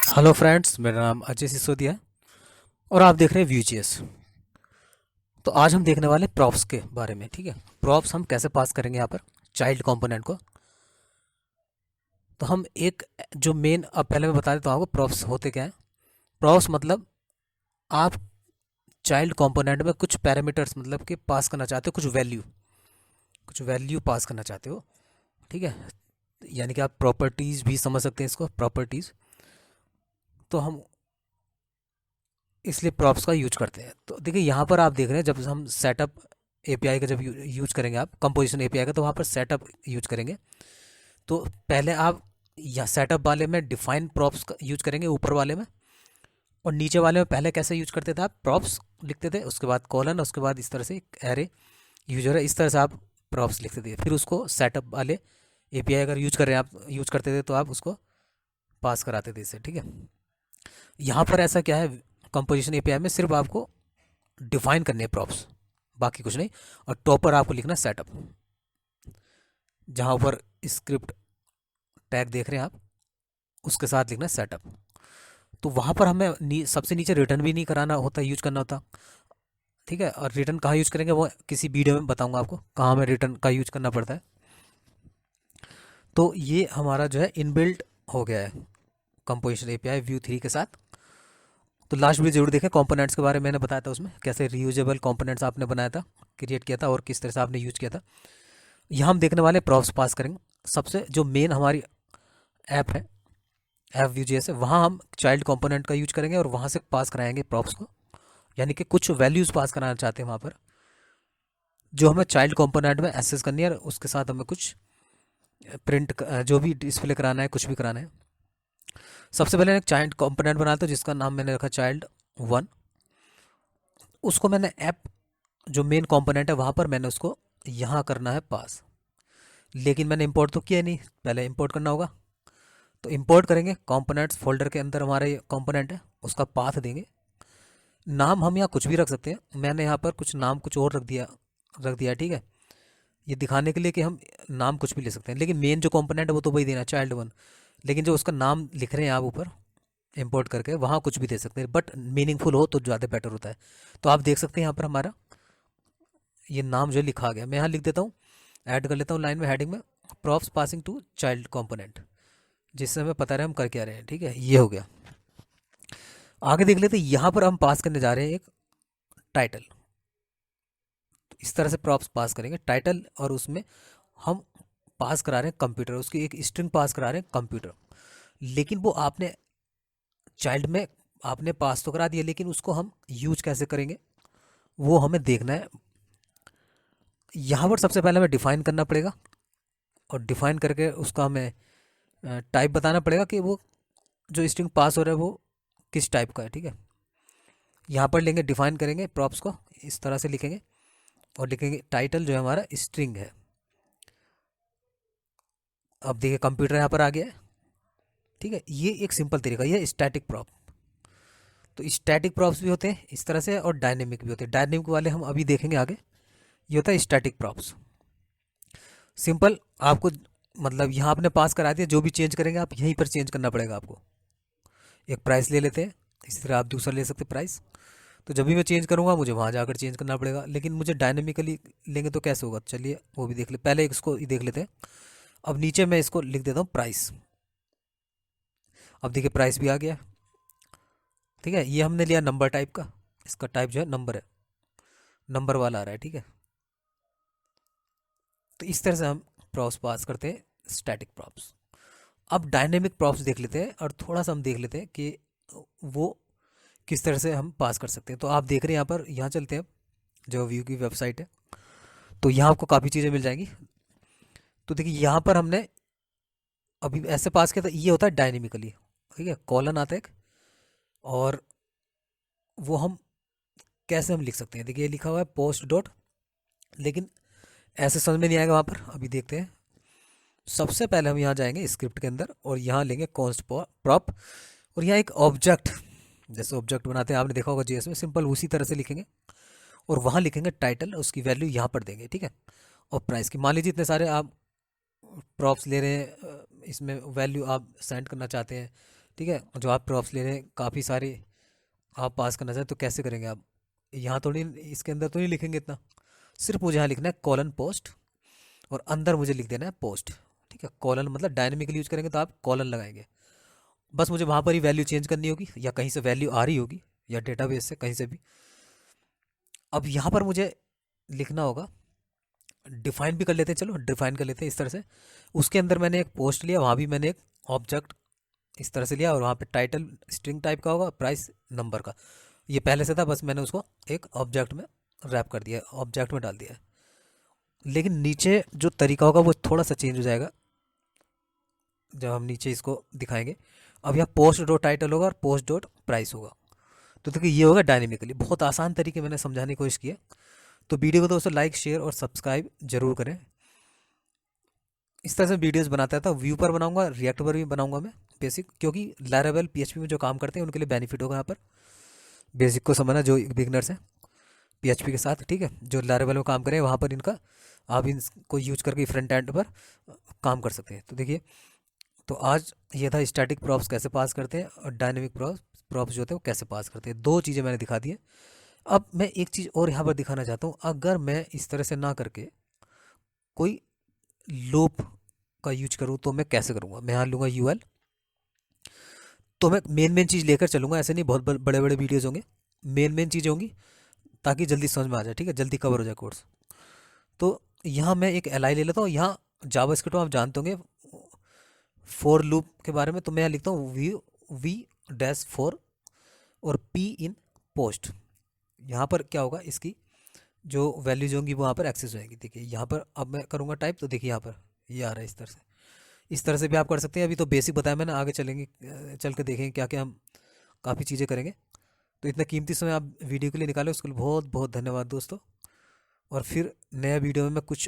Hello friends, मेरा नाम अजय सिसोदिया है और आप देख रहे हैं व्यूजीएस। तो आज हम देखने वाले प्रॉप्स के बारे में। ठीक है, प्रॉप्स हम कैसे पास करेंगे यहाँ पर चाइल्ड कंपोनेंट को। तो हम एक जो मेन, अब पहले मैं बता देता हूँ आपको प्रॉप्स होते क्या हैं। प्रॉप्स मतलब आप चाइल्ड कंपोनेंट में कुछ पैरामीटर्स मतलब कि पास करना चाहते हो, कुछ वैल्यू पास करना चाहते हो। ठीक है, यानी कि आप प्रॉपर्टीज़ भी समझ सकते हैं इसको, प्रॉपर्टीज़। तो हम इसलिए प्रॉप्स का यूज करते हैं। तो देखिए यहाँ पर आप देख रहे हैं, जब हम सेटअप एपीआई का जब यूज करेंगे, आप कंपोजिशन एपीआई का, तो वहाँ पर सेटअप यूज करेंगे। तो पहले आप या सेटअप वाले में डिफाइन प्रॉप्स का यूज करेंगे ऊपर वाले में, और नीचे वाले में पहले कैसे यूज करते थे, आप प्रॉप्स लिखते थे, उसके बाद कॉलन, उसके बाद इस तरह से एरे यूजर है, इस तरह से आप प्रॉप्स लिखते थे। फिर उसको सेटअप वाले एपीआई अगर यूज कर रहे हैं, आप यूज करते थे, तो आप उसको पास कराते थे इससे। ठीक है, यहाँ पर ऐसा क्या है, कंपोजिशन एपीआई में सिर्फ आपको डिफाइन करने हैं प्रॉप्स, बाकी कुछ नहीं। और टॉप पर आपको लिखना सेटअप, जहाँ ऊपर स्क्रिप्ट टैग देख रहे हैं आप, उसके साथ लिखना सेटअप। तो वहाँ पर हमें सबसे नीचे रिटर्न भी नहीं कराना होता, यूज करना होता। ठीक है, और रिटर्न कहाँ यूज करेंगे वो किसी वीडियो में बताऊंगा आपको, कहाँ हमें रिटर्न का यूज करना पड़ता है। तो ये हमारा जो है इनबिल्ट हो गया है कंपोजिशन एपीआई व्यू 3 के साथ। तो लास्ट वीडियो जरूर देखें, कंपोनेंट्स के बारे में मैंने बताया था, उसमें कैसे रीयूजेबल कंपोनेंट्स आपने बनाया था, क्रिएट किया था, और किस तरह से आपने यूज किया था। यहाँ हम देखने वाले प्रॉप्स पास करेंगे। सबसे जो मेन हमारी ऐप है, ऐप व्यू जैसे, वहाँ हम चाइल्ड कंपोनेंट का यूज करेंगे और वहाँ से पास कराएंगे प्रॉप्स को। यानी कि कुछ वैल्यूज़ पास कराना चाहते हैं वहाँ पर, जो हमें चाइल्ड कंपोनेंट में एक्सेस करनी है, और उसके साथ हमें कुछ प्रिंट जो भी डिस्प्ले कराना है, कुछ भी कराना है। सबसे पहले एक चाइल्ड कंपोनेंट बनाया था जिसका नाम मैंने रखा चाइल्ड 1। उसको मैंने ऐप जो मेन कंपोनेंट है वहाँ पर मैंने उसको यहाँ करना है पास। लेकिन मैंने इंपोर्ट तो किया नहीं, पहले इंपोर्ट करना होगा। तो इंपोर्ट करेंगे, कंपोनेंट्स फोल्डर के अंदर हमारा ये कंपोनेंट है, उसका पाथ देंगे। नाम हम यहाँ कुछ भी रख सकते हैं, मैंने यहाँ पर कुछ नाम कुछ और रख दिया। ठीक है, ये दिखाने के लिए कि हम नाम कुछ भी ले सकते हैं, लेकिन मेन जो कंपोनेंट है वो तो वही देना, चाइल्ड 1। लेकिन जो उसका नाम लिख रहे हैं आप ऊपर इंपोर्ट करके, वहाँ कुछ भी दे सकते हैं, बट मीनिंगफुल हो तो ज़्यादा बेटर होता है। तो आप देख सकते हैं यहाँ पर हमारा ये नाम जो लिखा गया, मैं यहाँ लिख देता हूँ, ऐड कर लेता हूँ लाइन में, हेडिंग में, props passing to child component, जिससे हमें पता रहे हम कर क्या रहे हैं। ठीक है, ये हो गया। आगे देख लेते हैं, यहाँ पर हम पास करने जा रहे हैं एक टाइटल। तो इस तरह से प्रॉप्स पास करेंगे टाइटल, और उसमें हम पास करा रहे हैं कंप्यूटर, उसकी एक स्ट्रिंग पास करा रहे हैं कंप्यूटर। लेकिन वो आपने चाइल्ड में आपने पास तो करा दिया, लेकिन उसको हम यूज कैसे करेंगे वो हमें देखना है। यहाँ पर सबसे पहले हमें डिफाइन करना पड़ेगा, और डिफाइन करके उसका हमें टाइप बताना पड़ेगा कि वो जो स्ट्रिंग पास हो रहा है वो किस टाइप का है। ठीक है, यहाँ पर लेंगे, डिफाइन करेंगे प्रॉप्स को, इस तरह से लिखेंगे, और लिखेंगे टाइटल जो है हमारा स्ट्रिंग है। अब देखिए कंप्यूटर यहाँ पर आ गया है। ठीक है, ये एक सिंपल तरीका, ये स्टैटिक प्रॉप। तो स्टैटिक प्रॉप्स भी होते हैं इस तरह से, और डायनेमिक भी होते हैं। डायनेमिक वाले हम अभी देखेंगे आगे। ये होता है स्टैटिक प्रॉप्स। सिंपल, आपको मतलब यहाँ आपने पास करा दिया, जो भी चेंज करेंगे आप यहीं पर चेंज करना पड़ेगा आपको। एक प्राइस ले लेते हैं, इसी तरह आप दूसरा ले सकते प्राइस। तो जब भी मैं चेंज करूँगा मुझे वहाँ जाकर चेंज करना पड़ेगा, लेकिन मुझे डायनेमिकली लेंगे तो कैसे होगा, चलिए वो भी देख ले। पहले इसको देख लेते हैं। अब नीचे मैं इसको लिख देता हूँ प्राइस। अब देखिए प्राइस भी आ गया। ठीक है, ये हमने लिया नंबर टाइप का, इसका टाइप जो है नंबर है, नंबर वाला आ रहा है। ठीक है, तो इस तरह से हम प्रॉप्स पास करते हैं, स्टैटिक प्रॉप्स। अब डायनेमिक प्रॉप्स देख लेते हैं, और थोड़ा सा हम देख लेते हैं कि वो किस तरह से हम पास कर सकते हैं। तो आप देख रहे हैं यहाँ पर, यहाँ चलते हैं, जो व्यू की वेबसाइट है, तो यहाँ आपको काफ़ी चीज़ें मिल जाएंगी। तो देखिए यहाँ पर हमने अभी ऐसे पास किया था, ये होता है डायनेमिकली। ठीक है, कॉलन आता है एक, और वो हम कैसे हम लिख सकते हैं, देखिए ये लिखा हुआ है पोस्ट डॉट, लेकिन ऐसे समझ में नहीं आएगा वहाँ पर, अभी देखते हैं। सबसे पहले हम यहाँ जाएंगे स्क्रिप्ट के अंदर, और यहाँ लेंगे कॉन्स्ट प्रॉप, और यहाँ एक ऑब्जेक्ट, जैसे ऑब्जेक्ट बनाते हैं आपने देखा होगा जीएस में, सिंपल उसी तरह से लिखेंगे, और वहाँ लिखेंगे टाइटल, उसकी वैल्यू यहाँ पर देंगे। ठीक है, और प्राइस की, मान लीजिए इतने सारे आप प्रॉप्स ले रहे हैं, इसमें वैल्यू आप सेंड करना चाहते हैं, ठीक है। जो आप प्रॉप्स ले रहे हैं काफ़ी सारे आप पास करना चाहें तो कैसे करेंगे आप? यहाँ थोड़ी इसके अंदर तो नहीं लिखेंगे इतना, सिर्फ मुझे यहाँ लिखना है कॉलन पोस्ट और अंदर मुझे लिख देना है पोस्ट। ठीक है, कॉलन मतलब डायनेमिकली यूज करेंगे तो आप कॉलन लगाएंगे। बस मुझे वहाँ पर ही वैल्यू चेंज करनी होगी या कहीं से वैल्यू आ रही होगी या डेटाबेस से कहीं से भी। अब यहाँ पर मुझे लिखना होगा, डिफाइन भी कर लेते हैं, चलो डिफाइन कर लेते हैं इस तरह से। उसके अंदर मैंने एक पोस्ट लिया, वहाँ भी मैंने एक ऑब्जेक्ट इस तरह से लिया और वहाँ पे टाइटल स्ट्रिंग टाइप का होगा, प्राइस नंबर का। ये पहले से था, बस मैंने उसको एक ऑब्जेक्ट में रैप कर दिया, ऑब्जेक्ट में डाल दिया है। लेकिन नीचे जो तरीका होगा वो थोड़ा सा चेंज हो जाएगा जब हम नीचे इसको दिखाएंगे। अब यहाँ पोस्ट डॉट टाइटल होगा और पोस्ट डॉट प्राइस होगा। तो देखिए ये होगा डायनेमिकली। बहुत आसान तरीके मैंने समझाने की कोशिश की है। तो वीडियो को दोस्तों लाइक शेयर और सब्सक्राइब जरूर करें। इस तरह से वीडियोस बनाता था, व्यू पर बनाऊंगा, रिएक्ट पर भी बनाऊंगा मैं बेसिक, क्योंकि लारावेल पीएचपी में जो काम करते हैं उनके लिए बेनिफिट होगा यहाँ पर। बेसिक को समझना जो बिगनर्स हैं पीएचपी के साथ, ठीक है, जो लारावेल में काम करें वहाँ पर इनका आप इनको यूज करके फ्रंट एंड पर काम कर सकते हैं। तो देखिए, तो आज ये था स्टैटिक प्रॉप्स कैसे पास करते हैं और डायनेमिक प्रॉप्स जो होते हैं वो कैसे पास करते हैं। दो चीज़ें मैंने दिखा दी हैं। अब मैं एक चीज़ और यहाँ पर दिखाना चाहता हूँ। अगर मैं इस तरह से ना करके कोई लूप का यूज करूँ तो मैं कैसे करूँगा? मैं यहाँ लूँगा यूएल, तो मैं मेन चीज़ लेकर चलूँगा, ऐसे नहीं बहुत बड़े बड़े वीडियोज़ होंगे, मेन चीज़ें होंगी ताकि जल्दी समझ में आ जाए, ठीक है, जल्दी कवर हो जाए कोर्स। तो यहाँ मैं एक एल आई ले लेता हूँ। यहाँ जावास्क्रिप्ट आप जानते होंगे फॉर लूप के बारे में, तो मैं यहाँ लिखता हूँ वी डैश फोर और पी इन पोस्ट। यहाँ पर क्या होगा, इसकी जो वैल्यूज होंगी वो वहाँ पर एक्सेस होएंगी। देखिए यहाँ पर अब मैं करूँगा टाइप, तो देखिए यहाँ पर ये आ रहा है इस तरह से। इस तरह से भी आप कर सकते हैं। अभी तो बेसिक बताया मैंने, आगे चलेंगे चल के देखेंगे क्या क्या हम काफ़ी चीज़ें करेंगे। तो इतना कीमती समय आप वीडियो के लिए निकालें, उसके लिए बहुत बहुत धन्यवाद दोस्तों। और फिर नया वीडियो में मैं कुछ